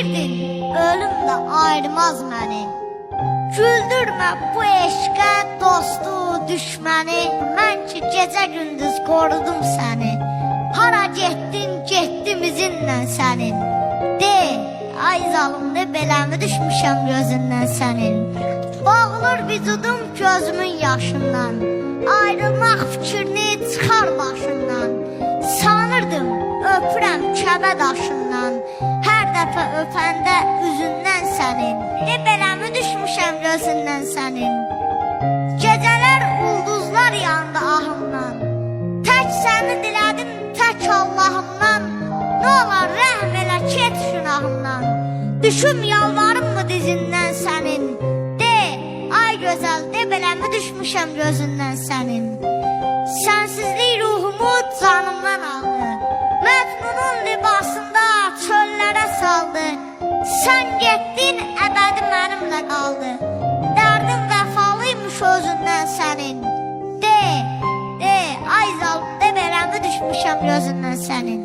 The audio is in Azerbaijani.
Birdin ölümle ayırmaz məni. Güldürmə bu eşqə dostu, düşməni. Mən ki gecə gündüz qorudum səni. Hara getdin, getdim izinlə sənin. De, ay zalım de, beləmi düşmüşəm gözündən sənin. Bağlır vücudum gözümün yaşından. Ayrılmaq fikrini çıxar başından. Sanırdım öpürəm kəbə daşından. Hər dəfə öpəndə üzündən sənin. De, beləmi düşmüşəm gözündən sənin. Gecələr ulduzlar yandı ahımdan. Tək səni dilədim, tək Allahımdan. Nə olar rəhm elə, ket günahımdan. Düşüm yalvarım mı dizindən sənin. De, ay gözəl, de, beləmi düşmüşəm gözündən sənin. Sənsizlik ruhumu canımdan aldı. Məcnunun libasında çöllərə saldı. Sən getdin, əbədi mənimlə qaldı. Dərdim vəfalıymış özündən sənin. De, ay zalım, de, beləmi düşmüşəm gözündən sənin.